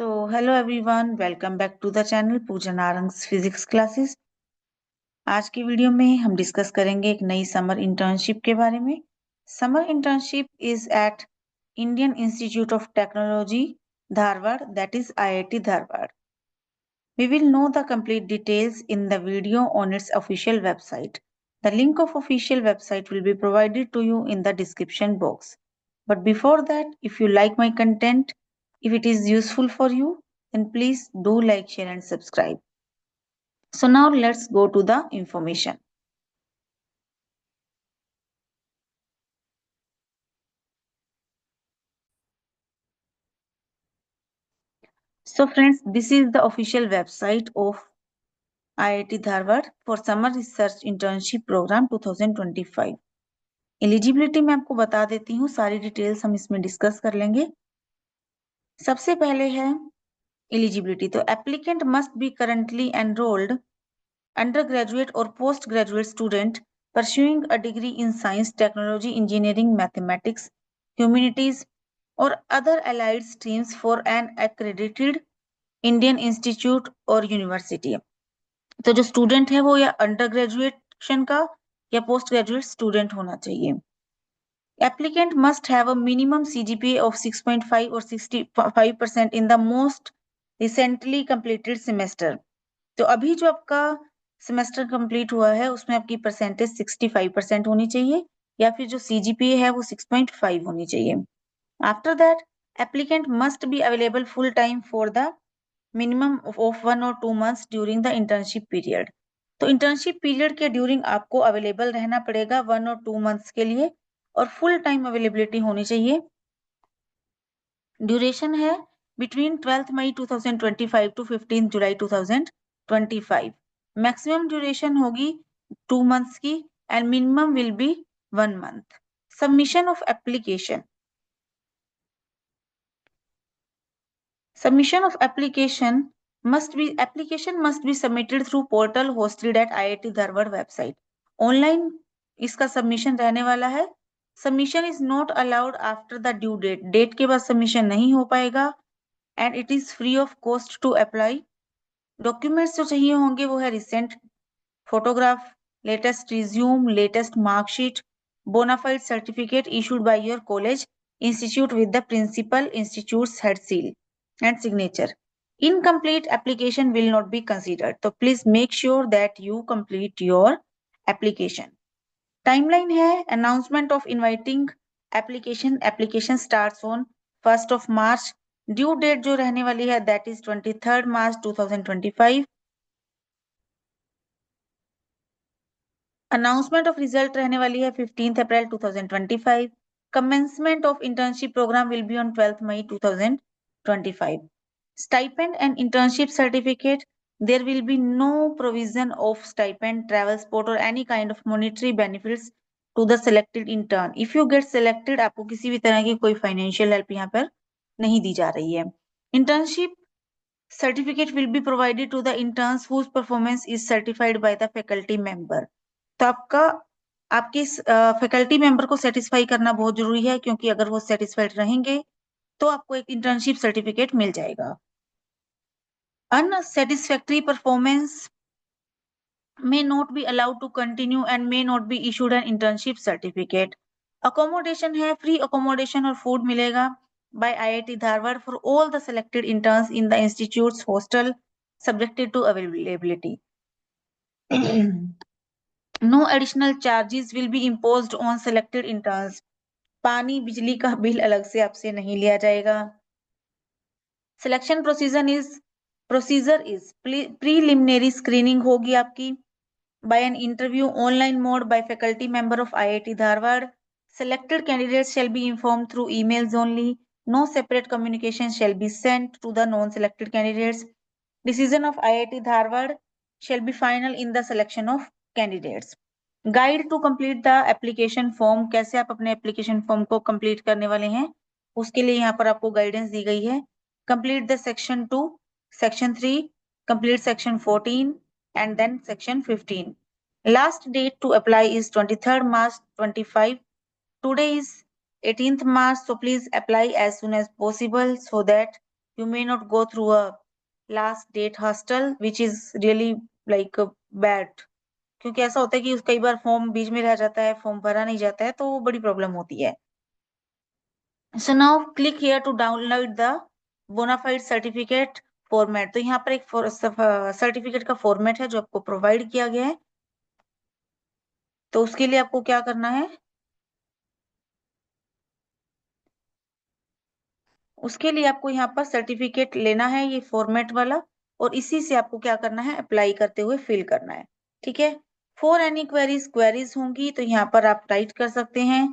Hello everyone, welcome back to the channel Puja Narang's physics classes. आज की video में हम डिस्कस करेंगे एक नई समर इंटर्नशिप के बारे में। Summer internship is at Indian Institute of Technology Dharwad, that is IIT Dharwad. We will know the complete details in the video on its official website. The link of official website will be provided to you in the description box. But before that, if you like my content, if it is useful for you, then please do like, share and subscribe. So now let's go to the information. So friends, this is the official website of IIT Dharwad for Summer Research Internship Program 2025. Eligibility मैं आपको बता देती हूँ, सारी details हम इसमें discuss कर लेंगे। सबसे पहले है एलिजिबिलिटी, तो applicant must be currently enrolled undergraduate or postgraduate student pursuing a degree in science, technology, engineering, mathematics, humanities, or other allied streams for an accredited Indian institute or university. तो जो student है वो या under graduation का या post graduate student होना चाहिए। Applicant must have a minimum CGPA of 6.5 or 65% in the most recently completed semester. तो अभी जो आपका सेमेस्टर कंप्लीट हुआ है उसमें आपकी परसेंटेज 65% होनी चाहिए या फिर जो CGPA है वो 6.5 होनी चाहिए। After that applicant must be available full time for the minimum of 1 or 2 months during the internship period. तो इंटर्नशिप पीरियड के ड्यूरिंग आपको अवेलेबल रहना पड़ेगा 1 or 2 months के लिए और फुल टाइम अवेलेबिलिटी होनी चाहिए। ड्यूरेशन है between 12 May 2025 to 15 July 2025। Maximum duration होगी 2 months की and minimum will be 1 month। Submission of application, submission of application must be submitted through portal hosted at IIT Dharwad website. Online इसका submission रहने वाला है। Submission is not allowed after the due date, date के बाद submission नहीं हो पाएगा and it is free of cost to apply. Documents जो चाहिए होंगे वो है recent photograph, latest resume, latest marksheet, bonafide certificate issued by your college institute with the principal institute's head seal and signature. Incomplete application will not be considered. So please make sure that you complete your application. Timeline है announcement of inviting application. Application starts on 1st of March. Due date जो रहने वाली है that is 23rd March 2025. Announcement of result रहने वाली है 15th April 2025. Commencement of internship program will be on 12th May 2025. Stipend and internship certificate, there will be no provision of stipend, travel support or any kind of monetary benefits to the selected intern. If you get selected, आपको किसी भी तरह की कोई financial help यहाँ पर नहीं दी जा रही है। Internship certificate will be provided to the interns whose performance is certified by the faculty member. तो आपके फैकल्टी मेंबर को सेटिस्फाई करना बहुत जरूरी है, क्योंकि अगर वो सेटिस्फाइड रहेंगे तो आपको एक इंटर्नशिप सर्टिफिकेट मिल जाएगा। Unsatisfactory performance may not be allowed to continue and may not be issued an internship certificate. Accommodation है, free accommodation और food मिलेगा by IIT Dharwad for all the selected interns in the institute's hostel subjected to availability. No additional charges will be imposed on selected interns. पानी बिजली का bill अलग से आपसे नहीं लिया जाएगा। Selection procedure is preliminary screening होगी आपकी by an interview online mode by faculty member of IIT Dharwad. Selected candidates shall be informed through emails only. No separate communication shall be sent to the non-selected candidates. Decision of IIT Dharwad shall be final in the selection of candidates. Guide to complete the application form, कैसे आप अपने application form को complete करने वाले हैं उसके लिए यहाँ पर आपको guidance दी गई है। Complete the section 2, section 3, complete section 14 and then section 15. Last date to apply is 23rd March 25. Today is 18th March, so please apply as soon as possible so that you may not go through a last date hustle which is really like bad, क्योंकि ऐसा होता है कि कई बार form बीच में रह जाता है, फॉर्म भरा नहीं जाता है, तो वो बड़ी प्रॉब्लम होती है। So now click here to download the Bonafide certificate format। तो यहाँ पर एक सर्टिफिकेट का फॉर्मेट है जो आपको प्रोवाइड किया गया है। तो उसके लिए आपको क्या करना है, उसके लिए आपको यहाँ पर सर्टिफिकेट लेना है, ये फॉर्मेट वाला, और इसी से आपको क्या करना है, अप्लाई करते हुए फिल करना है। ठीक है। फॉर एनी क्वेरीज होंगी तो यहाँ पर आप टाइप कर सकते हैं।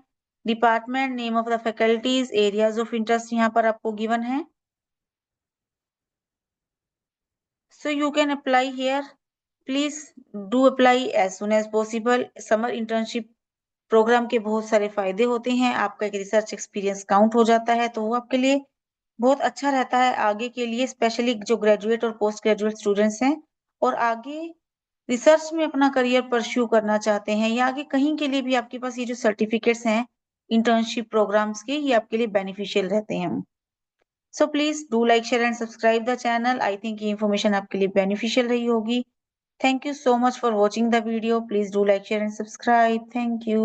Department, name of the faculties, areas of interest यहाँ पर आपको गिवन है। So you can apply here. Please do apply as soon as possible। Summer internship programme के बहुत सारे फायदे होते हैं, आपका एक रिसर्च एक्सपीरियंस काउंट हो जाता है, तो वो आपके लिए बहुत अच्छा रहता है आगे के लिए, स्पेशली जो ग्रेजुएट और पोस्ट ग्रेजुएट स्टूडेंट्स हैं और आगे रिसर्च में अपना करियर परस्यू करना चाहते हैं, या आगे कहीं के लिए भी आपके पास ये जो सर्टिफिकेट्स हैं इंटर्नशिप प्रोग्राम्स के, ये आपके लिए बेनिफिशियल रहते हैं। So please do like, share and subscribe the channel। I think ये information आपके लिए beneficial रही होगी। Thank you so much for watching the video। Please do like, share and subscribe। Thank you।